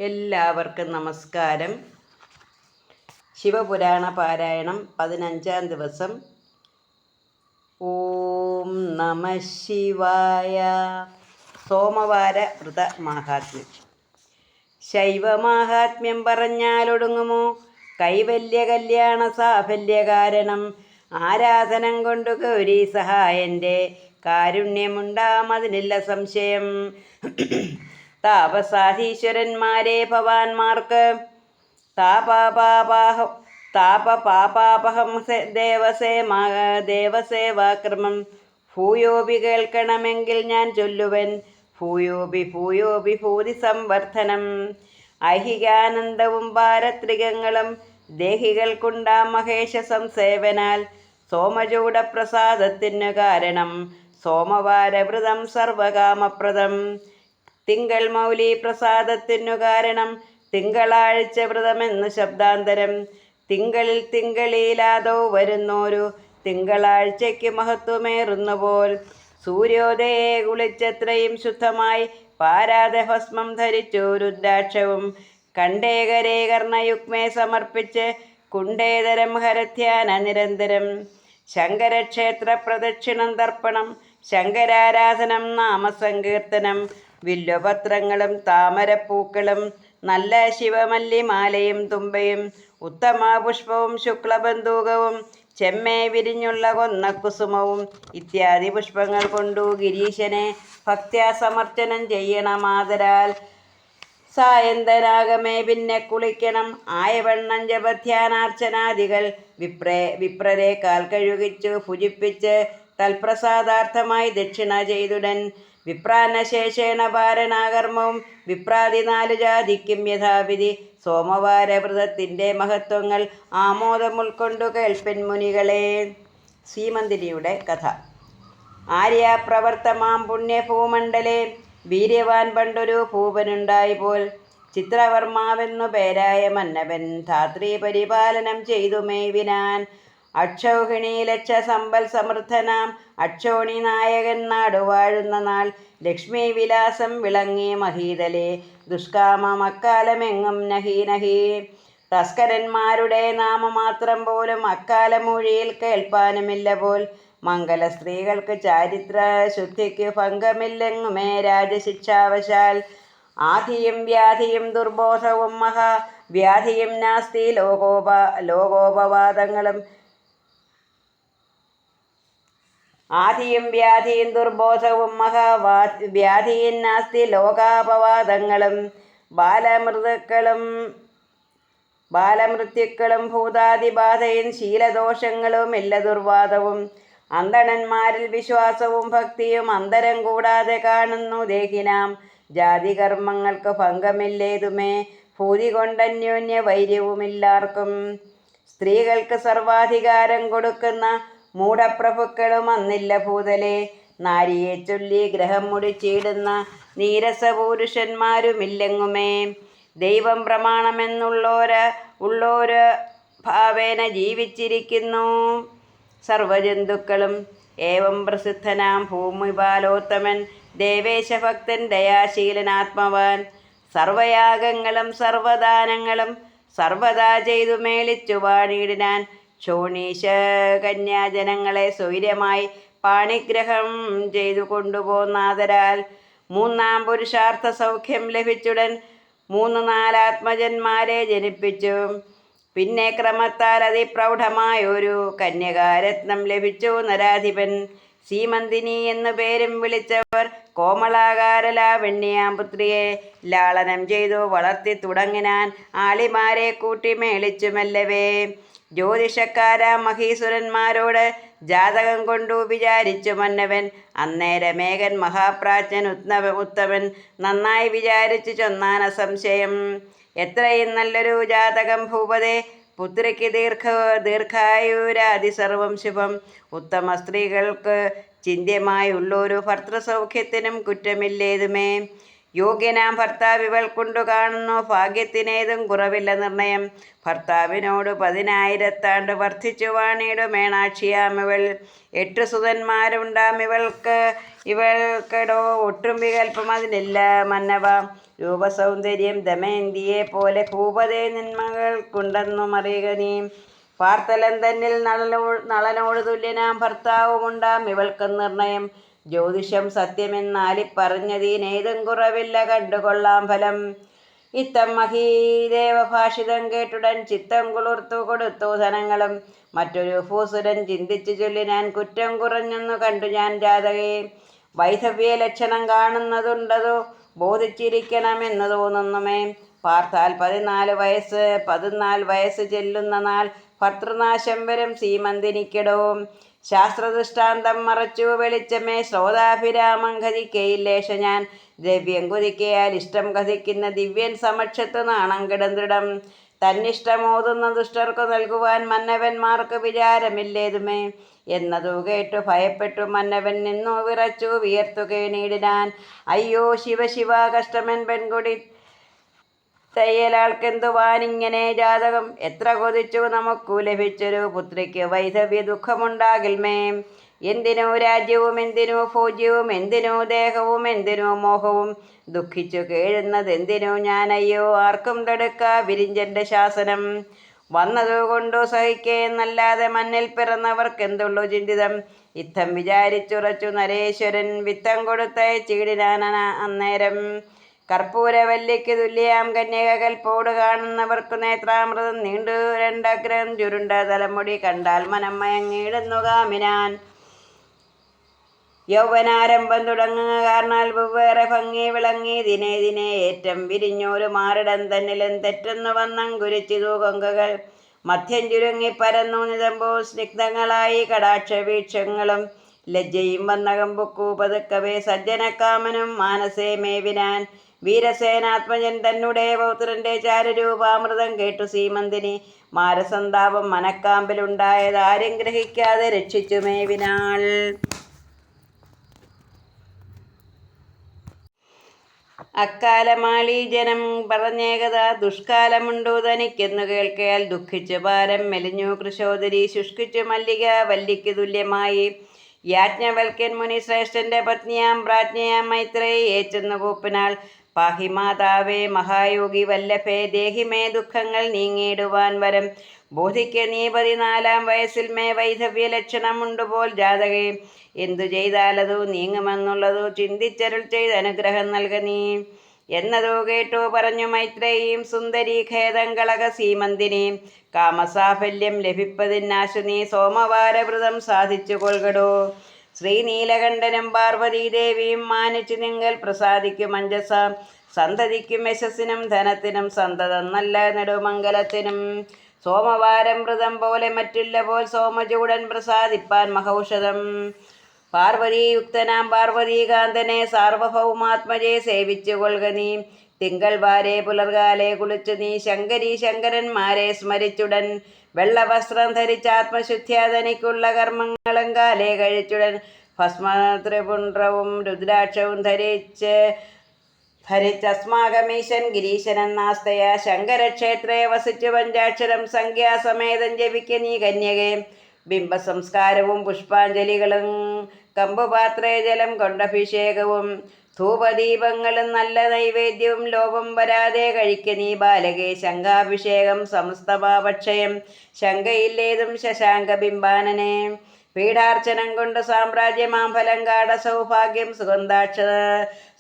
എല്ലാവർക്കും നമസ്കാരം. ശിവപുരാണ പാരായണം 15-ാം ദിവസം. ഓം നമ ശിവായ. സോമവാര വ്രത മാഹാത്മ്യം. ശൈവമാഹാത്മ്യം പറഞ്ഞാലൊടുങ്ങുമോ? കൈവല്യ കല്യാണ സാഫല്യ കാരണം ആരാധനം കൊണ്ടു ഗൗരി സഹായൻ്റെ കാരുണ്യമുണ്ടാമതിനില്ല സംശയം. താപസാധീശ്വരന്മാരെ ഭവാന്മാർക്ക് താപപാപാപഹം ദേവസേവാക്രമം ഭൂയോപി കേൾക്കണമെങ്കിൽ ഞാൻ ചൊല്ലുവൻ. ഭൂയോപി ഭൂതി സംവർദ്ധനം. ഐഹികാനന്ദവും പാരത്രികങ്ങളും ദേഹികൾക്കുണ്ടാം മഹേശ സംസേവനാൽ സോമചൂടപ്രസാദത്തിനു കാരണം സോമവാരവ്രതം സർവകാമപ്രദം. തിങ്കൾ മൗലി പ്രസാദത്തിനു കാരണം തിങ്കളാഴ്ച വ്രതമെന്ന് ശബ്ദാന്തരം. തിങ്കളിലാദോ വരുന്നോരു തിങ്കളാഴ്ചയ്ക്ക് മഹത്വമേറുന്നുപോൽ സൂര്യോദയെ കുളിച്ചത്രയും ശുദ്ധമായി പാരാതെ ഭസ്മം ധരിച്ചു രുദ്രാക്ഷവും കണ്ടേകരേ കർണയുഗ്മേ സമർപ്പിച്ച് കുണ്ടേതരം ഹരധ്യാന നിരന്തരം. ശങ്കരക്ഷേത്ര പ്രദക്ഷിണം തർപ്പണം ശങ്കരാരാധനം നാമസങ്കീർത്തനം വില്വപത്രങ്ങളും താമരപ്പൂക്കളും നല്ല ശിവമല്ലിമാലയും തുമ്പയും ഉത്തമ പുഷ്പവും ശുക്ലബന്ധൂകവും ചെമ്മേ വിരിഞ്ഞുള്ള കൊന്നക്കുസുമവും ഇത്യാദി പുഷ്പങ്ങൾ കൊണ്ടു ഗിരീശനെ ഭക്ത്യാ സമർച്ചനം ചെയ്യണമാതരാൽ സായന്തനാഗമേ പിന്നെ കുളിക്കണം. ആയവണ്ണം ജപധ്യാനാർച്ചനാദികൾ വിപ്രരെ കാൽ കഴുകിച്ചു ഭുജിപ്പിച്ച് തൽപ്രസാദാർത്ഥമായി ദക്ഷിണ ചെയ്തുടൻ വിപ്രാന്നശേഷേണ പാരണാകർമ്മവും വിപ്രാതി 4 ജാതിക്കും യഥാവിധി. സോമവാരവ്രതത്തിൻ്റെ മഹത്വങ്ങൾ ആമോദം ഉൾക്കൊണ്ടു കേൾപ്പിൻ മുനികളെ. സീമന്തിനിയുടെ കഥ. ആര്യാപ്രവർത്തമാം പുണ്യഭൂമണ്ഡലേ വീര്യവാൻ പണ്ടൊരു ഭൂപനുണ്ടായി പോൽ. ചിത്രവർമാവെന്നു പേരായ മന്നവൻ ധാത്രീ പരിപാലനം ചെയ്തു മേവിനാൻ. അക്ഷൗഹിണി ലക്ഷ സമ്പൽ സമൃദ്ധനാം അക്ഷോണി നായകൻ നാടുവാഴുന്ന നാൾ ലക്ഷ്മി വിലാസം വിളങ്ങി മഹീതലേ ദുഷ്കാമം അക്കാലമെങ്ങും നഹി. തസ്കരന്മാരുടെ നാമമാത്രം പോലും അക്കാലമൊഴിയിൽ കേൾപ്പാനുമില്ല പോൽ. മംഗല സ്ത്രീകൾക്ക് ചാരിത്ര ശുദ്ധിക്ക് ഭംഗമില്ലെങ്ങുമേ രാജശിക്ഷാവശാൽ. ആധിയും വ്യാധിയും ദുർബോധവും മഹാവ്യാധിയും നാസ്തി ലോകോപവാദങ്ങളും ആധിയും വ്യാധിയും ദുർബോധവും മഹാവ്യാധിയും നാസ്തി ലോകാപവാദങ്ങളും ബാലമൃത്യുക്കളും ഭൂതാദിബാധയും ശീലദോഷങ്ങളും ഇല്ല ദുർവാദവും. അന്തണന്മാരിൽ വിശ്വാസവും ഭക്തിയും അന്തരം കൂടാതെ കാണുന്നു ദേഹിനാം. ജാതികർമ്മങ്ങൾക്ക് ഭംഗമില്ലേതുമേ ഭൂതി കൊണ്ടന്യോന്യ വൈര്യവുമില്ലാർക്കും. സ്ത്രീകൾക്ക് സർവാധികാരം കൊടുക്കുന്ന മൂഢപ്രഭുക്കളും അന്നില്ല ഭൂതലേ. നാരിയെ ചൊല്ലി ഗ്രഹം മുടിച്ചിടുന്ന നീരസപുരുഷന്മാരുമില്ലെങ്ങുമേ. ദൈവം പ്രമാണമെന്നുള്ളോര് ഭാവേന ജീവിച്ചിരിക്കുന്നു സർവജന്തുക്കളും. ഏവം പ്രസിദ്ധനാം ഭൂമിപാലോത്തമൻ ദേവേശഭക്തൻ ദയാശീലൻ ആത്മവാൻ. സർവയാഗങ്ങളും സർവദാനങ്ങളും സർവദാ ചെയ്തു മേളിച്ചു വാണിയിടിനാൻ. ക്ഷോണീശ കന്യാജനങ്ങളെ സ്വൈര്യമായി പാണിഗ്രഹം ചെയ്തു കൊണ്ടുപോന്നാതരാൽ 3-ാം പുരുഷാർത്ഥ സൗഖ്യം ലഭിച്ചുടൻ 3-4 ആത്മജന്മാരെ ജനിപ്പിച്ചു. പിന്നെ ക്രമത്താൽ അതിപ്രൗഢമായൊരു കന്യകാരത്നം ലഭിച്ചു നരാധിപൻ. സീമന്തിനി എന്നു പേരും വിളിച്ചവർ കോമളാകാര ലാവണ്യാം പുത്രിയെ ലാളനം ചെയ്തു വളർത്തി തുടങ്ങിനാൻ. ആളിമാരെ കൂട്ടി മേളിച്ചു മെല്ലവേ. ജ്യോതിഷക്കാരാം മഹീസുരന്മാരോട് ജാതകം കൊണ്ടു വിചാരിച്ചു മന്നവൻ. അന്നേരമേകൻ മഹാപ്രാജ്ഞൻ ഉത്തമൻ നന്നായി വിചാരിച്ചു ചൊന്നാന സംശയം. എത്രയും നല്ലൊരു ജാതകം ഭൂപതേ. പുത്രിക്ക് ദീർഘായുരാതി സർവം ശുഭം. ഉത്തമ സ്ത്രീകൾക്ക് ചിന്ത്യമായുള്ളൊരു ഭർത്തൃസൗഖ്യത്തിനും കുറ്റമില്ലേതുമേ. യോഗ്യനാം ഭർത്താവ് ഇവൾക്കുണ്ടു കാണുന്നു ഭാഗ്യത്തിനേതും കുറവില്ല നിർണയം. ഭർത്താവിനോട് 10,000 വർദ്ധിച്ചു വാണിയിടു മേണാക്ഷിയാമിവൾ. 8 സുതന്മാരുണ്ടാം ഇവൾക്കടോ ഒട്ടും വികൽപ്പം അതിനില്ല മന്നവ. രൂപസൗന്ദര്യം ദമയന്തിയെ പോലെ ഭൂപതേ നിന്മകൾക്കുണ്ടെന്നും അറിയുക നീ. പാർത്തലൻ തന്നിൽ നളനോട് തുല്യനാം ഭർത്താവുമുണ്ടാം ഇവൾക്ക് നിർണയം. ജ്യോതിഷം സത്യമെന്നാലിപ്പറഞ്ഞതീനേതും കുറവില്ല, കണ്ടുകൊള്ളാം ഫലം. ഇത്തം മഹീദേവഭാഷിതം കേട്ടുടൻ ചിത്തം കുളിർത്തു കൊടുത്തു ധനങ്ങളും. മറ്റൊരു ഭൂസുരൻ ചിന്തിച്ചു ചൊല്ലിനാൻ, കുറ്റം കുറഞ്ഞെന്നു കണ്ടു ഞാൻ ജാതകേ. വൈധവ്യ ലക്ഷണം കാണുന്നതുണ്ടതു ബോധിച്ചിരിക്കണമെന്നു തോന്നുന്നുമേ. പാർത്താൽ 14 വയസ്സ് ചെല്ലുന്ന നാൾ ഭർത്തൃനാശം വരും സീമന്തിനിക്കിടോ. ശാസ്ത്രദൃഷ്ടാന്തം മറച്ചു വെളിച്ചമേ, ശ്രോതാഭിരാമം കഥിക്കയില്ലേശ ഞാൻ. ദ്രവ്യം കൊതിക്കയാൽ ഇഷ്ടം കഥിക്കുന്ന ദിവ്യൻ സമക്ഷത്ത് നാണം കെടും ദൃഢം. തന്നിഷ്ടമോതുന്ന ദുഷ്ടർക്കു നൽകുവാൻ മന്നവന്മാർക്ക് വിചാരമില്ലേതുമേ. എന്നതു കേട്ടു ഭയപ്പെട്ടു മന്നവൻ നിന്നു വിറച്ചു വിയർത്തു കേണീടിനാൻ. അയ്യോ ശിവ ശിവ, കഷ്ടമൻ പെൺകൊടി തയ്യലാൾക്കെന്തുവാനിങ്ങനെ ജാതകം. എത്ര കൊതിച്ചു നമുക്കു ലഭിച്ചൊരു പുത്രിക്ക് വൈധവ്യ ദുഃഖമുണ്ടാകിൽമേ. എന്തിനു രാജ്യവും എന്തിനു ഭോജ്യവും എന്തിനു ദേഹവും എന്തിനു മോഹവും. ദുഃഖിച്ചു കേഴുന്നതെന്തിനു ഞാനയ്യോ, ആർക്കും തടുക്ക വിരിഞ്ചന്റെ ശാസനം. വന്നതുകൊണ്ടു സഹിക്കേന്നല്ലാതെ മണ്ണിൽ പിറന്നവർക്കെന്തുള്ളു ചിന്തിതം. ഇത്തം വിചാരിച്ചുറച്ചു നരേശ്വരൻ വിത്തം കൊടുത്തയച്ചിടിനാൻ അന്നേരം. കർപ്പൂരവല്ലിക്ക് തുല്യാം കന്യക കൽപ്പോട് കാണുന്നവർക്കു നേത്രാമൃതം നീണ്ടു 2 അഗ്രം ചുരുണ്ട തലമുടി കണ്ടാൽ മനം മയങ്ങിയിടുന്നു കാമിനാൻ. യൗവനാരംഭം തുടങ്ങുക കാരണാൽ വെവ്വേറെ ഭംഗി വിളങ്ങി ദിനേ ദിനേ ഏറ്റം വിരിഞ്ഞോരു മാറിടം തന്നിലും തെറ്റെന്നു വന്നങ്കുരിച്ചിതു കൊങ്കകൾ. മധ്യം ചുരുങ്ങി പരന്നു നിതമ്പോ സ്നിഗ്ധങ്ങളായി കടാക്ഷ വീക്ഷങ്ങളും. ലജ്ജയും വന്നകം പൊക്കു പതുക്കവേ സജ്ജനക്കാമനും മാനസേ മേവിനാൻ. വീരസേനാത്മജൻ തന്നെ പൗത്രന്റെ ചാരുരൂപാമൃതം കേട്ടു സീമന്തിനി. മാരസന്താപം മനക്കാമ്പിലുണ്ടായത് ആരും ഗ്രഹിക്കാതെ രക്ഷിച്ചു മേവിനാൾ. അക്കാലമാളീ ജനം പറഞ്ഞേകത ദുഷ്കാലമുണ്ടു തനിക്കെന്നു കേൾക്കയാൽ ദുഃഖിച്ചു ഭാരം മെലിഞ്ഞു കൃശോദരി. ശുഷ്കിച്ചു മല്ലിക വല്ലിക്കു തുല്യമായി. യാജ്ഞവൽക്യൻ മുനി ശ്രേഷ്ഠന്റെ പത്നിയാം പ്രാജ്ഞയാം മൈത്രേയി ഏച്ചെന്നു കൂപ്പിനാൾ. പാഹി മാതാവേ മഹായോഗി വല്ലഭേ, ദേഹിമേ ദുഃഖങ്ങൾ നീങ്ങിയിടുവാൻ വരം. ബോധിക്ക നീ 14 വയസ്സിൽ മേ വൈധവ്യ ലക്ഷണമുണ്ടുപോൽ ജാതകേ. എന്തു ചെയ്താലതു നീങ്ങുമെന്നുള്ളതു ചിന്തിച്ചരുൾ ചെയ്ത് അനുഗ്രഹം നൽക നീ. എന്നതു കേട്ടു പറഞ്ഞു മൈത്രേയും സുന്ദരി ഖേദം കളക സീമന്തിനി. കാമസാഫല്യം ലഭിപ്പതിനാശു നീ സോമവാരവ്രതം സാധിച്ചു കൊൾകടോ. ശ്രീനീലകണ്ഠനും പാർവതീദേവിയും മാനിച്ചു നിങ്ങൾ പ്രസാദിക്കും അഞ്ജസ. സന്തതിക്കും യശസ്സിനും ധനത്തിനും സന്തതം നല്ല നെടുമംഗലത്തിനും. സോമവാരം വ്രതം പോലെ മറ്റുള്ള പോൽ സോമചൂടൻ പ്രസാദിപ്പാൻ മഹൌഷധം. പാർവതീയുക്തനാം പാർവതീകാന്തനെ സാർവഭൗമാത്മജയെ സേവിച്ചു കൊൾക നീ. തിങ്കൾ വാരെ പുലർകാലെ കുളിച്ചു നീ ശങ്കരീ ശങ്കരന്മാരെ സ്മരിച്ചുടൻ. വെള്ളവസ്ത്രം ധരിച്ചാത്മശുദ്ധ്യാ തനിക്കുള്ള കർമ്മങ്ങളും കാലേ കഴിച്ചുടൻ. ഭസ്മത്രിപുണ്ഡ്രവും രുദ്രാക്ഷവും ധരിച്ചസ്മാകമീശൻ ഗിരീശനെന്നാസ്തയ. ശങ്കരക്ഷേത്രേ വസിച്ചു പഞ്ചാക്ഷരം സംഖ്യാസമേതം ജപിക്ക നീ കന്യകേ. ബിംബസംസ്കാരവും പുഷ്പാഞ്ജലികളും കമ്പുപാത്രേ ജലം കൊണ്ടഭിഷേകവും ധൂപദീപങ്ങളും നല്ല നൈവേദ്യവും ലോപം വരാതെ കഴിക്ക നീ ബാലകേ. ശംഖാഭിഷേകം സമസ്തപാപക്ഷയം ശങ്കയില്ലേതും ശശാങ്ക ബിംബാനനെ. പീഠാർച്ചനം കൊണ്ട് സാമ്രാജ്യമാം ഫലം കാട സൗഭാഗ്യം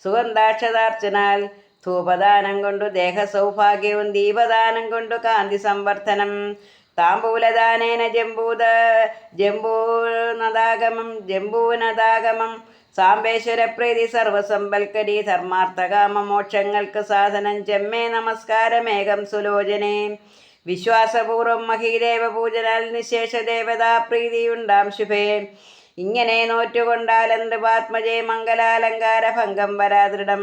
സുഗന്ധാക്ഷതാർച്ചനാൽ. ധൂപദാനം കൊണ്ടു ദേഹസൗഭാഗ്യവും ദീപദാനം കൊണ്ടു കാന്തി സംവർദ്ധനം. താംബൂലദാനേന ജംബൂനദാഗമം സാംബേശ്വരപ്രീതി സർവസമ്പൽക്കരി. ധർമാർത്ഥകാമ മോക്ഷങ്ങൾക്ക് സാധനം ചെമ്മേ നമസ്കാരമേകം സുലോചനേ. വിശ്വാസപൂർവം മഹീദേവ പൂജനാൽ നിശേഷ ദേവതാപ്രീതിയുണ്ടാം ശുഭേ. ഇങ്ങനെ നോറ്റുകൊണ്ടാലന്ത്രപാത്മജേ മംഗലാലങ്കാര ഭംഗം വരാദൃഢം.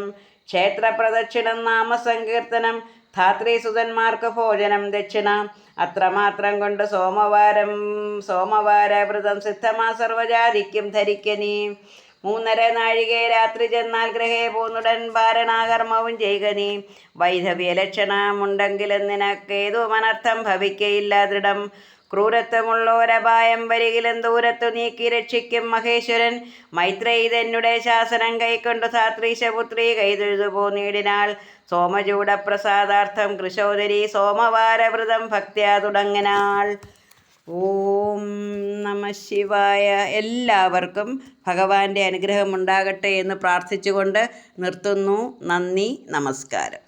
ക്ഷേത്രപ്രദക്ഷിണം നാമസങ്കീർത്തനം ധാത്രീസുതന്മാർക്ക് ഭോജനം ദക്ഷിണ. അത്രമാത്രം കൊണ്ട് സോമവാരവ്രതം സിദ്ധമാ സർവജാതിക്കും ധരിക്ക നീ. 3.5 നാഴികേ രാത്രി ചെന്നാൽ ഗ്രഹേ പോന്നുടൻ പാരണാകർമ്മവും ചെയ്യുക നീ. വൈധവ്യ ലക്ഷണമുണ്ടെങ്കിലും നിനക്കേതു അനർത്ഥം ഭവിക്കയില്ല ദൃഢം. ക്രൂരത്വമുള്ളോരപായം വരികിലും ദൂരത്തു നീക്കി രക്ഷിക്കും മഹേശ്വരൻ. മൈത്രേയി തന്നെ ശാസനം കൈക്കൊണ്ടു സാത്രീശപുത്രി കൈതൊഴുതു പോന്നിടിനാൾ. സോമചൂഡപ്രസാദാർത്ഥം കൃശോദരി സോമവാരവ്രതം ഭക്ത്യാ തുടങ്ങിനാൾ. ഓം നമ ശിവായ. എല്ലാവർക്കും ഭഗവാന്റെ അനുഗ്രഹം ഉണ്ടാകട്ടെ എന്ന് പ്രാർത്ഥിച്ചുകൊണ്ട് നിർത്തുന്നു. നന്ദി, നമസ്കാരം.